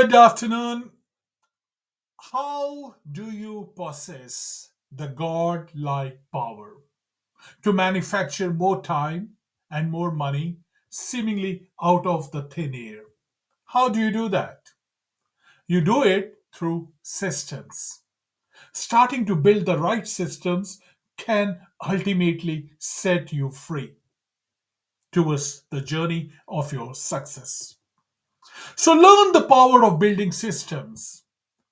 Good afternoon. How do you possess the God like power to manufacture more time and more money seemingly out of the thin air? How do you do that? You do it through systems. Starting to build the right systems can ultimately set you free towards the journey of your success. So, learn the power of building systems.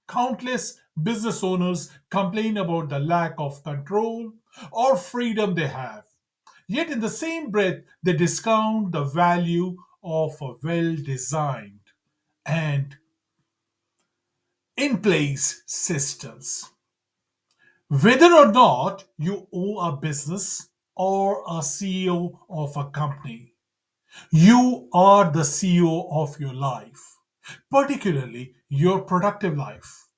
Countless business owners complain about the lack of control or freedom they have. Yet, in the same breath, they discount the value of a well designed and in place systems. Whether or not you own a business or a CEO of a company, you are the CEO of your life, particularly your productive life.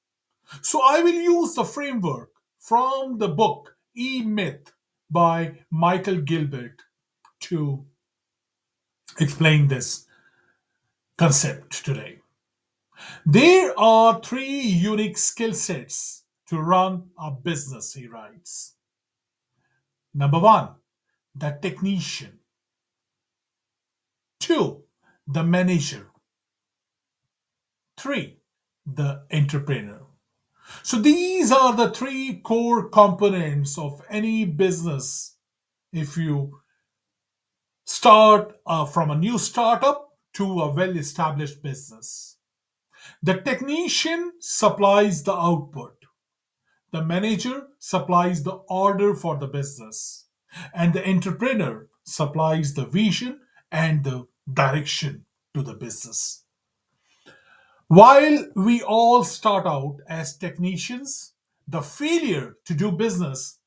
So I will use the framework from the book E Myth by Michael Gilbert to explain this concept today. There are three unique skill sets to run a business, he writes. Number one, the technician. Two, the manager. Three, the entrepreneur. So these are the three core components of any business. If you start from a new startup to a well established business. The technician supplies the output, the manager supplies the order for the business, and the entrepreneur supplies the vision and the direction to the business. While we all start out as technicians, the failure to do business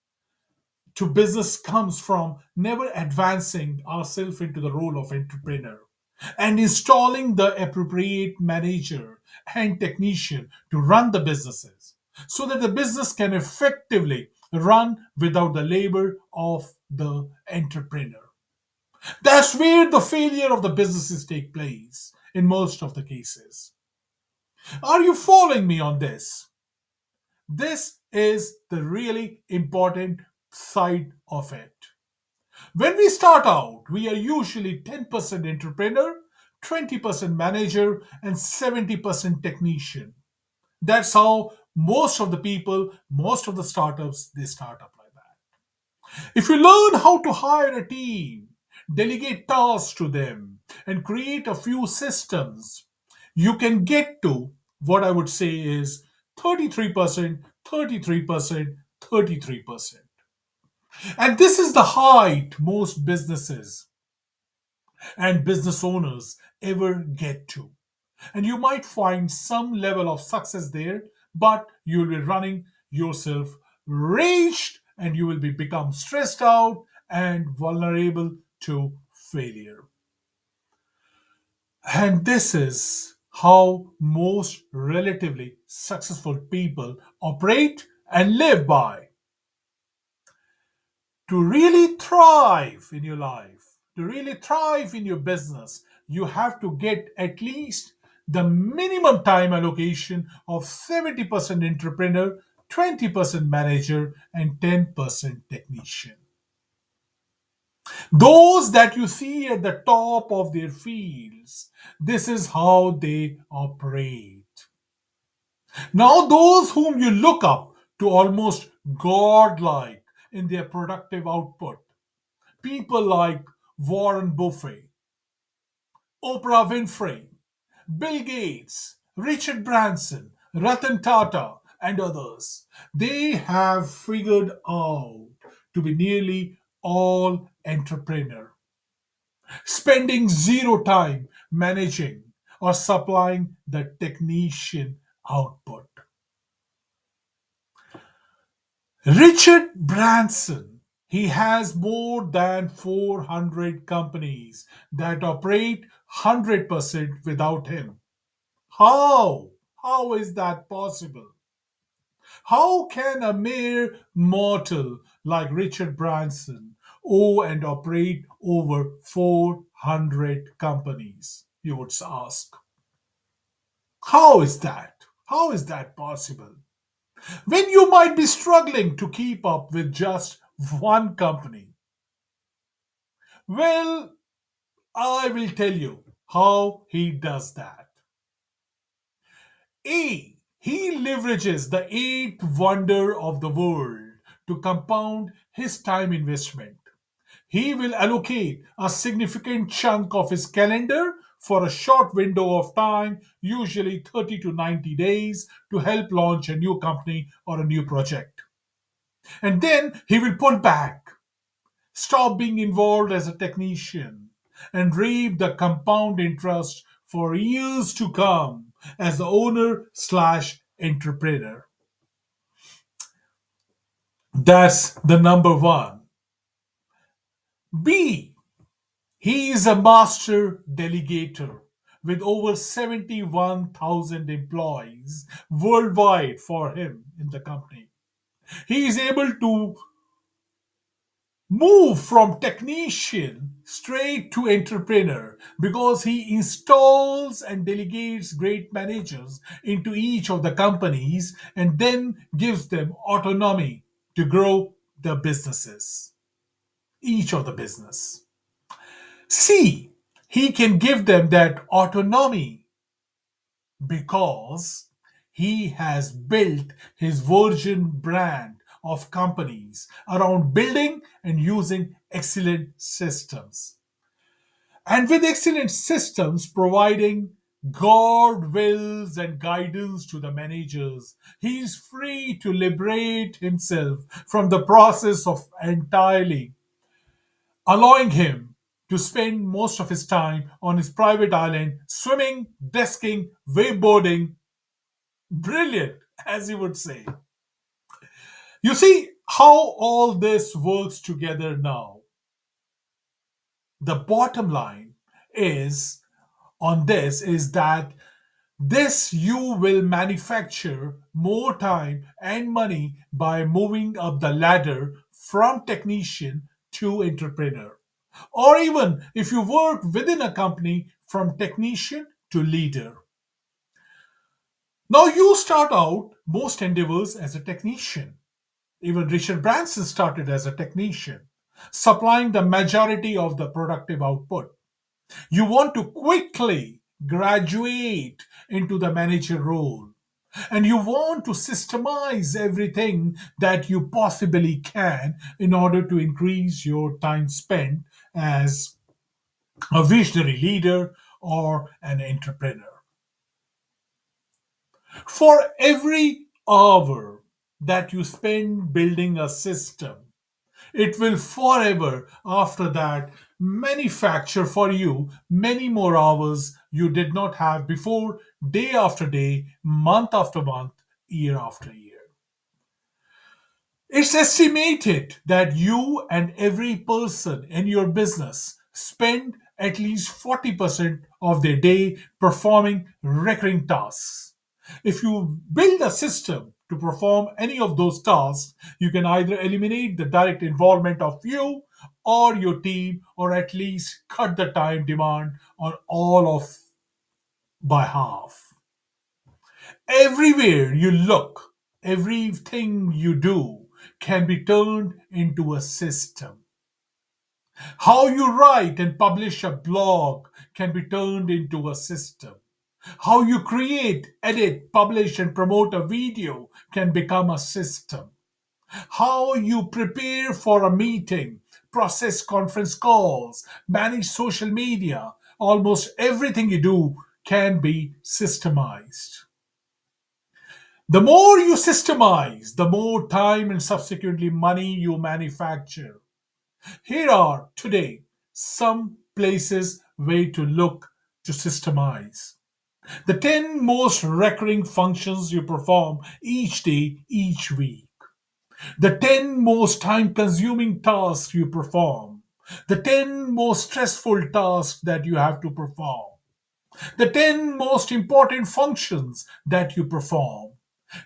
comes from never advancing ourselves into the role of entrepreneur and installing the appropriate manager and technician to run the businesses so that the business can effectively run without the labor of the entrepreneur. That's where the failure of the businesses take place in most of the cases. Are you following me on this? This is the really important side of it. When we start out, we are usually 10% entrepreneur, 20% manager, and 70% technician. That's how most of the people, most of the startups, they start up like that. If you learn how to hire a team, delegate tasks to them, and create a few systems, you can get to what I would say is 33%, 33%, 33%. And this is the height most businesses and business owners ever get to. And you might find some level of success there, but you'll be running yourself raged and you will be become stressed out and vulnerable to failure. And this is how most relatively successful people operate and live by. To really thrive in your life, to really thrive in your business, you have to get at least the minimum time allocation of 70% entrepreneur, 20% manager, and 10% technician. Those that you see at the top of their fields, this is how they operate. Now, those whom you look up to almost godlike in their productive output, people like Warren Buffett, Oprah Winfrey, Bill Gates, Richard Branson, Ratan Tata, and others. They have figured out to be nearly all entrepreneur, spending zero time managing or supplying the technician output. Richard Branson, he has more than 400 companies that operate 100% without him. How? How is that possible? How can a mere mortal like Richard Branson own and operate over 400 companies? You would ask. How is that? How is that possible? When you might be struggling to keep up with just one company. Well, I will tell you how he does that. A. He leverages the eighth wonder of the world to compound his time investment. He will allocate a significant chunk of his calendar for a short window of time, usually 30 to 90 days, to help launch a new company or a new project. And then he will pull back, stop being involved as a technician, and reap the compound interest for years to come as the owner slash entrepreneur. That's the number one. B. He is a master delegator with over 71,000 employees worldwide for him in the company. He is able to move from technician straight to entrepreneur because he installs and delegates great managers into each of the companies and then gives them autonomy to grow the businesses, each of the business. C, he can give them that autonomy because he has built his virgin brand of companies around building and using excellent systems. And with excellent systems providing guardrails and guidance to the managers, he is free to liberate himself from the process of entirely allowing him to spend most of his time on his private island swimming, desking, wakeboarding. Brilliant, as you would say. You see how all this works together now. The bottom line is on this is that this you will manufacture more time and money by moving up the ladder from technician to entrepreneur. Or even if you work within a company from technician to leader. Now you start out most endeavors as a technician. Even Richard Branson started as a technician, supplying the majority of the productive output. You want to quickly graduate into the manager role. And you want to systemize everything that you possibly can in order to increase your time spent as a visionary leader or an entrepreneur. For every hour that you spend building a system, it will forever after that manufacture for you many more hours you did not have before, day after day, month after month, year after year. It's estimated that you and every person in your business spend at least 40% of their day performing recurring tasks. If you build a system to perform any of those tasks, you can either eliminate the direct involvement of you or your team, or at least cut the time demand on all of by half. Everywhere you look, everything you do can be turned into a system. How you write and publish a blog can be turned into a system. How you create, edit, publish, and promote a video can become a system. How you prepare for a meeting, process conference calls, manage social media, almost everything you do can be systemized. The more you systemize, the more time and subsequently money you manufacture. Here are today some places way to look to systemize. The 10 most recurring functions you perform each day, each week. The 10 most time consuming tasks you perform. The 10 most stressful tasks that you have to perform. The 10 most important functions that you perform.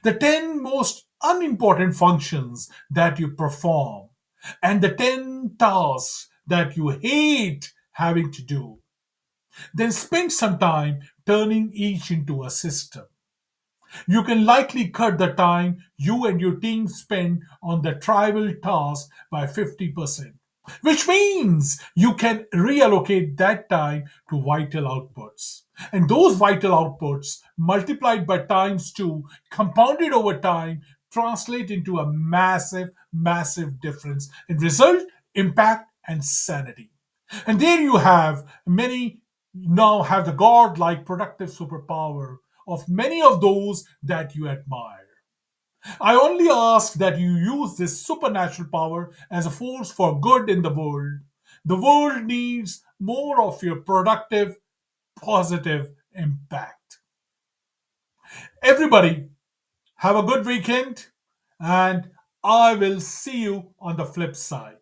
The 10 most unimportant functions that you perform. And the 10 tasks that you hate having to do. Then spend some time turning each into a system. You can likely cut the time you and your team spend on the trivial task by 50%, which means you can reallocate that time to vital outputs. And those vital outputs, multiplied by times 2, compounded over time, translate into a massive, massive difference in result, impact, and sanity. And there you have many now have the god-like productive superpower of many of those that you admire. I only ask that you use this supernatural power as a force for good in the world. The world needs more of your productive, positive impact. Everybody, have a good weekend, and I will see you on the flip side.